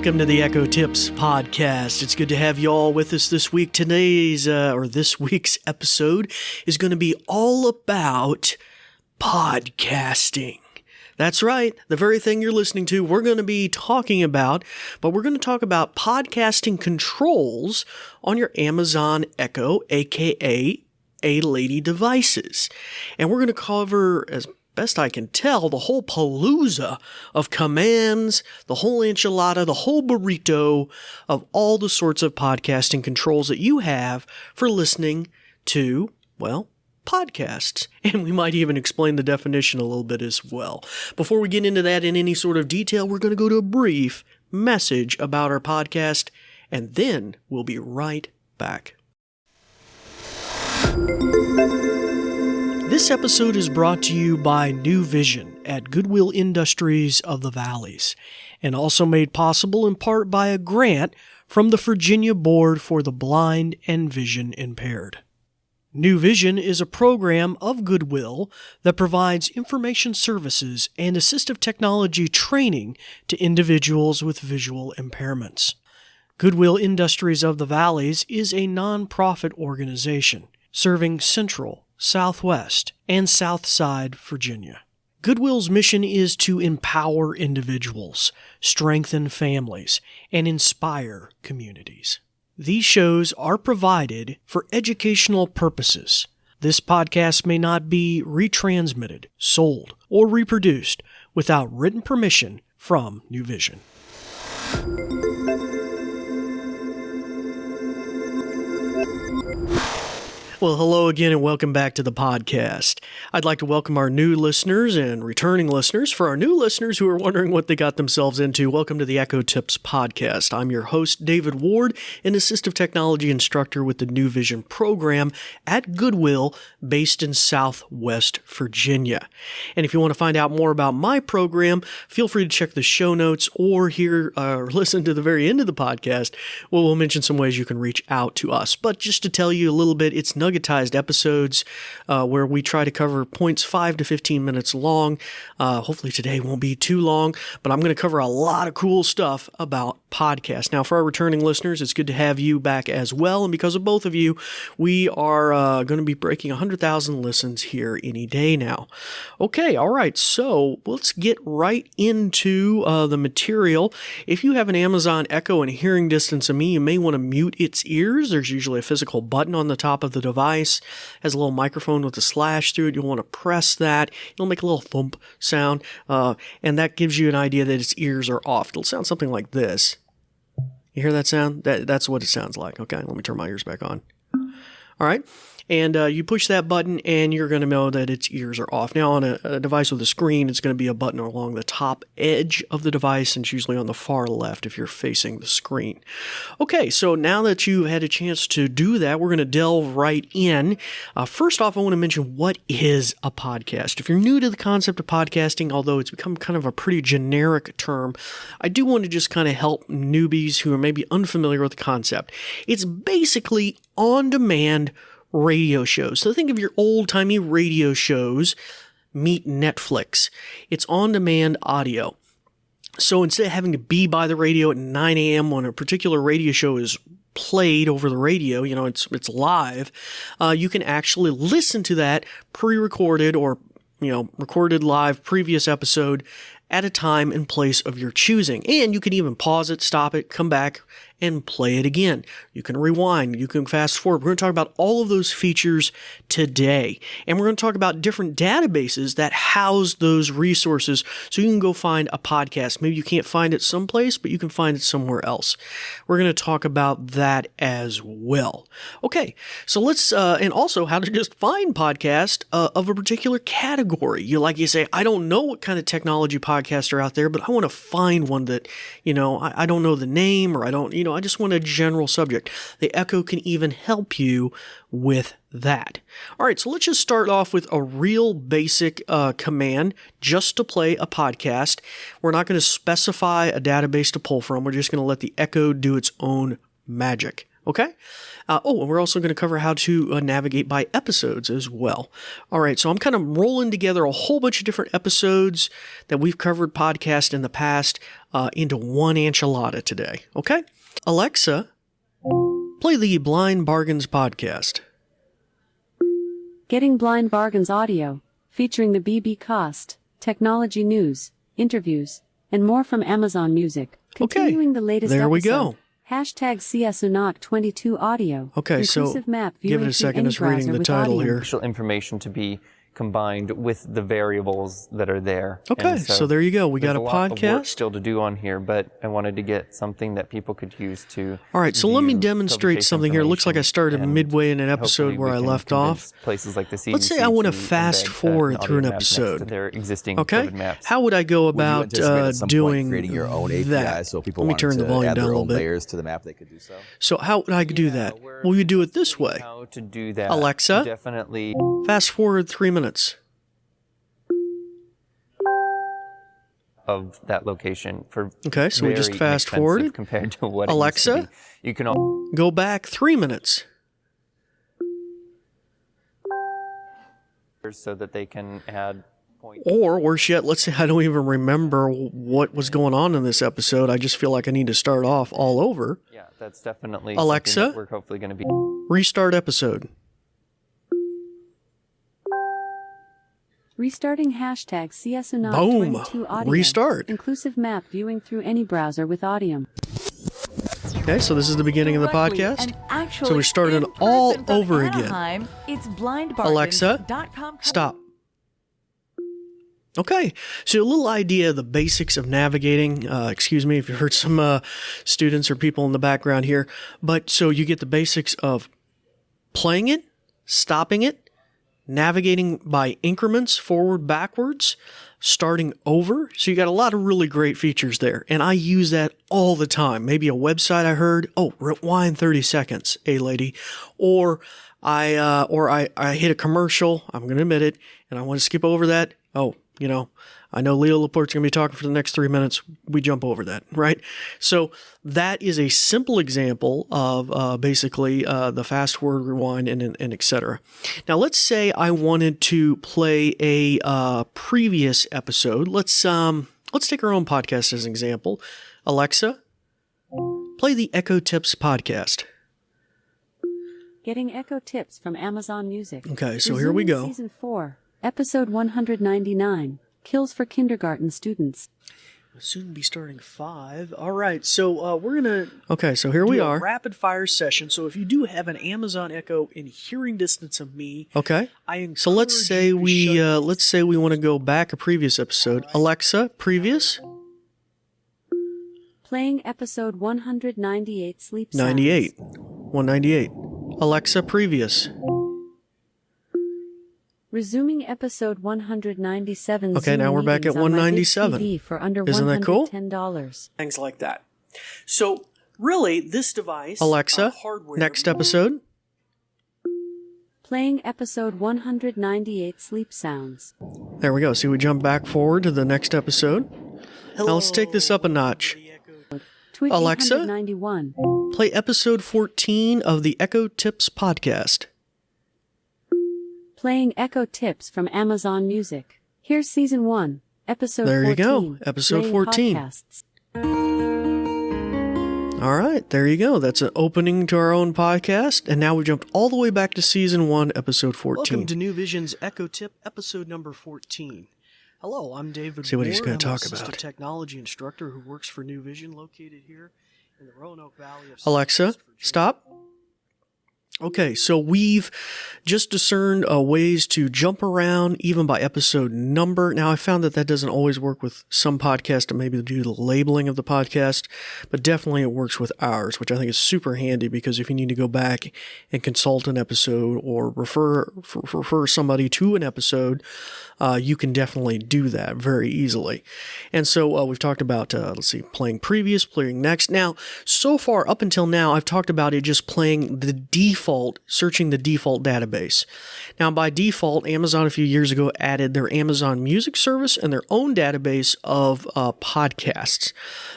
welcome to the Echo Tips podcast. It's good to have you all with us this week. This week's episode is going to be all about podcasting. That's right, the very thing you're listening to, we're going to be talking about, but we're going to talk about podcasting controls on your Amazon Echo, aka A-Lady devices. And we're going to cover, as best I can tell, the whole palooza of commands, the whole enchilada, the whole burrito of all the sorts of podcasting controls that you have for listening to, well, podcasts. And we might even explain the definition a little bit as well. Before we get into that in any sort of detail, we're going to go to a brief message about our podcast, and then we'll be right back. This episode is brought to you by New Vision at Goodwill Industries of the Valleys, and also made possible in part by a grant from the Virginia Board for the Blind and Vision Impaired. New Vision is a program of Goodwill that provides information services and assistive technology training to individuals with visual impairments. Goodwill Industries of the Valleys is a nonprofit organization serving Central, Southwest, and Southside Virginia. Goodwill's mission is to empower individuals, strengthen families, and inspire communities. These shows are provided for educational purposes. This podcast may not be retransmitted, sold, or reproduced without written permission from New Vision. Well, hello again and welcome back to the podcast. I'd like to welcome our new listeners and returning listeners. For our new listeners who are wondering what they got themselves into, welcome to the Echo Tips podcast. I'm your host, David Ward, an assistive technology instructor with the New Vision program at Goodwill, based in Southwest Virginia. And if you want to find out more about my program, feel free to check the show notes or listen to the very end of the podcast, where we'll mention some ways you can reach out to us. But just to tell you a little bit, it's nuggetized episodes where we try to cover points 5 to 15 minutes long. Hopefully today won't be too long, but I'm going to cover a lot of cool stuff about podcasts. Now, for our returning listeners, it's good to have you back as well. And because of both of you, we are going to be breaking 100,000 listens here any day now. Okay, all right. So let's get right into the material. If you have an Amazon Echo in hearing distance of me, you may want to mute its ears. There's usually a physical button on the top of the device. It has a little microphone with a slash through it. You'll want to press that. It'll make a little thump sound, and that gives you an idea that its ears are off. It'll sound something like this. You hear that sound? That's what it sounds like. Okay, let me turn my ears back on. All right. And you push that button and you're going to know that its ears are off. Now on a device with a screen, it's going to be a button along the top edge of the device, and it's usually on the far left if you're facing the screen. Okay, so now that you had a chance to do that, we're going to delve right in. First off, I want to mention, what is a podcast? If you're new to the concept of podcasting, although it's become kind of a pretty generic term, I do want to just kind of help newbies who are maybe unfamiliar with the concept. It's basically on-demand radio shows. So think of your old-timey radio shows meet Netflix. It's on-demand audio. So instead of having to be by the radio at 9 a.m. when a particular radio show is played over the radio, it's live, you can actually listen to that pre-recorded or recorded live previous episode at a time and place of your choosing. And you can even pause it, stop it, come back, and play it again. You can rewind, you can fast forward. We're going to talk about all of those features today. And we're going to talk about different databases that house those resources so you can go find a podcast. Maybe you can't find it someplace, but you can find it somewhere else. We're going to talk about that as well. Okay, so let's, and also how to just find podcast of a particular category. You say, I don't know what kind of technology podcasts are out there, but I want to find one that, I don't know the name, or I just want a general subject. The Echo can even help you with that. All right, so let's just start off with a real basic command just to play a podcast. We're not going to specify a database to pull from. We're just going to let the Echo do its own magic. Okay? And we're also going to cover how to navigate by episodes as well. All right, so I'm kind of rolling together a whole bunch of different episodes that we've covered podcast in the past into one enchilada today. Okay? Alexa, play the Blind Bargains podcast. Getting Blind Bargains audio, featuring the BB Cost, technology news, interviews, and more from Amazon Music. Continuing the latest there episode. We go. Hashtag CSUNOC22 audio. Okay, so map give it a second. It's reading the title here. Information to be combined with the variables that are there. Okay, so there you go. We got a lot of work podcast still to do on here, but I wanted to get something that people could use to. All right, so let me view demonstrate publication something here. It looks like I started information, midway in an and episode hopefully where we I can left off. convince places like the CDC Let's say I want to embed fast forward an through an audio map next to episode. their existing Okay, COVID maps. how would I go Would you about anticipate at some point doing creating your own API that? so people Let me wanted turn the to volume add down a their little own bit. layers to the map, they could do so? So how would I do that? Well, you do it this way. How to do that? Alexa? Definitely. Fast forward 3 minutes. Of that location for Okay, so we just very fast inexpensive forwarded. compared to what Alexa? it used to be. You can all Go back 3 minutes. so that they can add points. Or worse yet, let's say I don't even remember what was going on in this episode. I just feel like I need to start off all over. Yeah, that's definitely Alexa? something that we're hopefully going to be. Restart episode. Restarting hashtag Boom. CSUNOC22 audio. Restart. Inclusive map viewing through any browser with Audium. Okay, so this is the beginning of the Directly podcast. and actually So we're starting in all person from over again. Anaheim, it's Alexa, blindbargains.com. stop. Okay, so a little idea of the basics of navigating. Excuse me if you heard some students or people in the background here. But so you get the basics of playing it, stopping it, navigating by increments, forward, backwards, starting over. So you got a lot of really great features there. And I use that all the time. Maybe a website I heard, rewind 30 seconds, lady. Or I hit a commercial, I'm going to admit it, and I want to skip over that. I know Leo Laporte's going to be talking for the next 3 minutes. We jump over that, right? So that is a simple example of basically the fast forward, rewind, and et cetera. Now, let's say I wanted to play a previous episode. Let's take our own podcast as an example. Alexa, play the Echo Tips podcast. Getting Echo Tips from Amazon Music. Okay, so here we go. Season 4, Episode 199. Kills for Kindergarten Students. We'll soon be starting 5. All right, so we're gonna. Okay, so here we are. Rapid fire session. So if you do have an Amazon Echo in hearing distance of me, Okay. So let's encourage say you to we want to go back a previous episode. Alexa, previous Playing Episode 198 Sleep Sounds. 98, 198. Alexa, previous. Resuming Episode 197. Okay, Zoom now we're back at meetings on my big 197. TV for under Isn't that cool? $110. things like that. So really, this device, Alexa, hardware, next episode. Playing Episode 198 Sleep Sounds. There we go. See, we jump back forward to the next episode. Now let's take this up a notch. Tweet Alexa? 891. Play episode 14 of the Echo Tips podcast. Playing Echo Tips from Amazon Music. Here's Season 1, Episode 14. There you go, Episode Playing 14. Podcasts. All right, there you go. That's an opening to our own podcast. And now we jumped all the way back to Season 1, Episode 14. Welcome to New Vision's Echo Tip, episode number 14. Hello, I'm David See what he's Moore. gonna I'm talk an assistant about. technology instructor who works for New Vision, located here in the Roanoke Valley of Alexa, Southwest Virginia. stop. Okay, so we've just discerned ways to jump around even by episode number. Now, I found that doesn't always work with some podcasts, and maybe due to the labeling of the podcast, but definitely it works with ours, which I think is super handy because if you need to go back and consult an episode or refer somebody to an episode, you can definitely do that very easily. And so we've talked about, playing previous, playing next. Now, so far, up until now, I've talked about it just playing the default default searching the default database. Now, by default, Amazon a few years ago added their Amazon Music service and their own database of podcasts.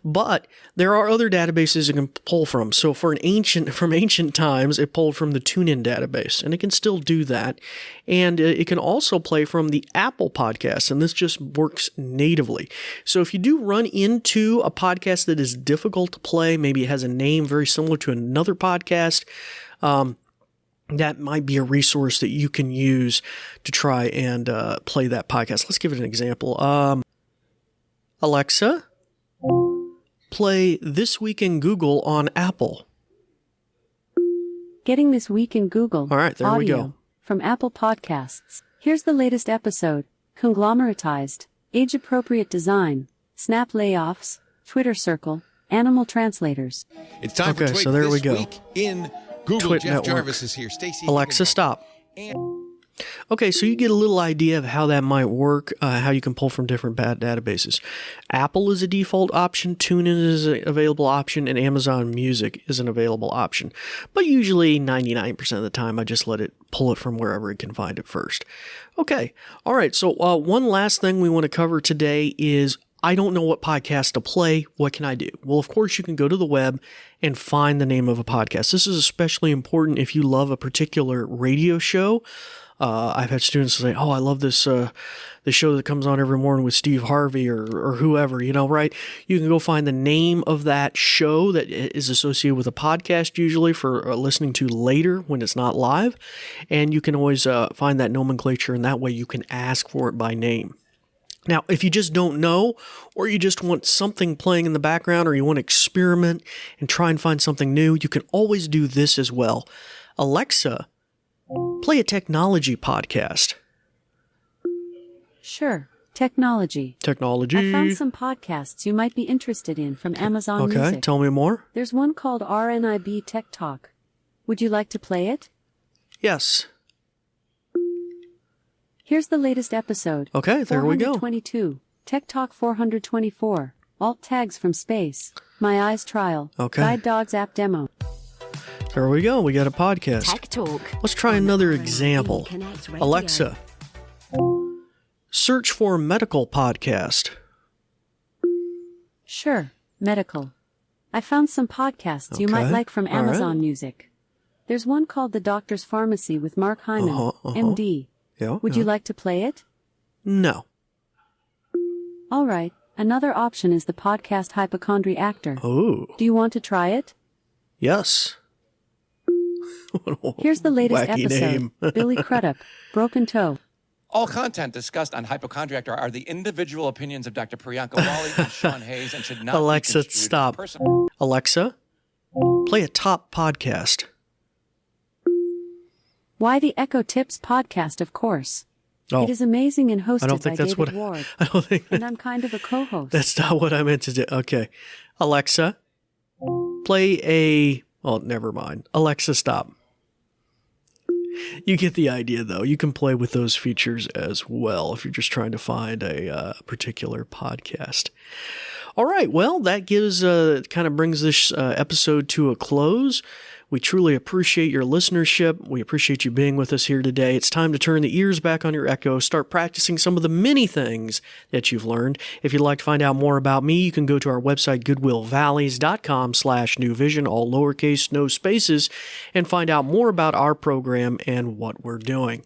But there are other databases it can pull from. So from ancient times, it pulled from the TuneIn database, and it can still do that. And it can also play from the Apple Podcasts, and this just works natively. So if you do run into a podcast that is difficult to play, maybe it has a name very similar to another podcast, that might be a resource that you can use to try and play that podcast. Let's give it an example. Alexa, play This Week in Google on Apple. Getting This Week in Google. All right, there audio we go. From Apple Podcasts. Here's the latest episode. Conglomeratized, age-appropriate design, Snap layoffs, Twitter circle, animal translators. It's time for Okay, Twit so there we This go. Week in Google. Twit Jeff Network. Jarvis is here. Stacey Alexa, stop. Okay, so you get a little idea of how that might work, how you can pull from different databases. Apple is a default option, TuneIn is an available option, and Amazon Music is an available option. But usually 99% of the time, I just let it pull it from wherever it can find it first. Okay, all right, so one last thing we want to cover today is I don't know what podcast to play. What can I do? Well, of course, you can go to the web and find the name of a podcast. This is especially important if you love a particular radio show. I've had students say, "Oh, I love this show that comes on every morning with Steve Harvey or whoever," right? You can go find the name of that show that is associated with a podcast, usually for listening to later when it's not live, and you can always find that nomenclature, and that way you can ask for it by name. Now, if you just don't know, or you just want something playing in the background, or you want to experiment and try and find something new, you can always do this as well. Alexa, play a technology podcast. Sure. Technology. Technology. I found some podcasts you might be interested in from Amazon Okay, Music. tell me more. There's one called RNIB Tech Talk. Would you like to play it? Yes. Here's the latest episode. Okay, there we go. 422. Tech Talk 424. Alt tags from space. My Eyes Trial. Okay. Guide Dogs app demo. There we go. We got a podcast. Tech Talk. Let's try another example. Connect Radio. Alexa, search for medical podcast. Sure. Medical. I found some podcasts you might Okay, like from all right. Amazon Music. There's one called The Doctor's Pharmacy with Mark Hyman, MD. Yeah. Would you like to play it? No. All right. Another option is the podcast Hypochondriactor. Oh, Do you want to try it? yes. What a Here's the latest wacky episode. name. Billy Crudup, Broken Toe. All content discussed on Hypochondriac are the individual opinions of Dr. Priyanka Wally and Sean Hayes and should not Alexa, be construed as stop. personal. Alexa, play a top podcast. Why the Echo Tips podcast, of course. Oh, It is amazing and hosted I don't think by that's David what Ward. I don't think And I'm kind of a co-host. that's not what I meant to do. Okay. Alexa, play a... Oh, never mind. Alexa, stop. You get the idea, though. You can play with those features as well if you're just trying to find a particular podcast. All right. Well, that gives kind of brings this episode to a close. We truly appreciate your listenership. We appreciate you being with us here today. It's time to turn the ears back on your Echo. Start practicing some of the many things that you've learned. If you'd like to find out more about me, you can go to our website, goodwillvalleys.com/newvision, all lowercase, no spaces, and find out more about our program and what we're doing.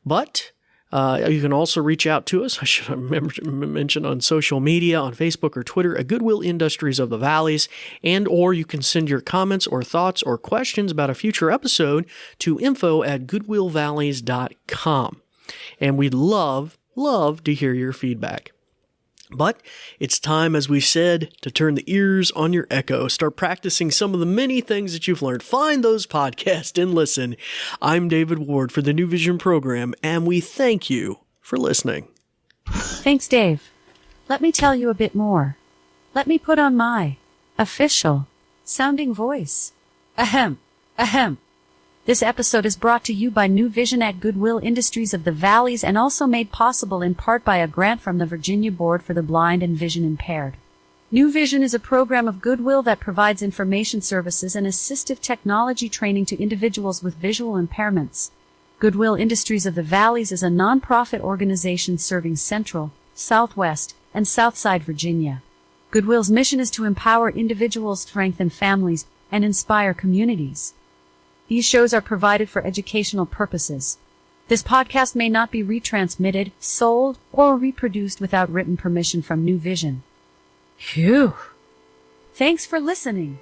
But you can also reach out to us. I should have mentioned on social media, on Facebook or Twitter, at Goodwill Industries of the Valleys, and or you can send your comments or thoughts or questions about a future episode to info@goodwillvalleys.com. And we'd love to hear your feedback. But it's time, as we said, to turn the ears on your Echo. Start practicing some of the many things that you've learned. Find those podcasts and listen. I'm David Ward for the New Vision program, and we thank you for listening. Thanks, Dave. Let me tell you a bit more. Let me put on my official sounding voice. Ahem. Ahem. This episode is brought to you by New Vision at Goodwill Industries of the Valleys and also made possible in part by a grant from the Virginia Board for the Blind and Vision Impaired. New Vision is a program of Goodwill that provides information services and assistive technology training to individuals with visual impairments. Goodwill Industries of the Valleys is a nonprofit organization serving Central, Southwest, and Southside Virginia. Goodwill's mission is to empower individuals, strengthen families, and inspire communities. These shows are provided for educational purposes. This podcast may not be retransmitted, sold, or reproduced without written permission from New Vision. Phew! Thanks for listening.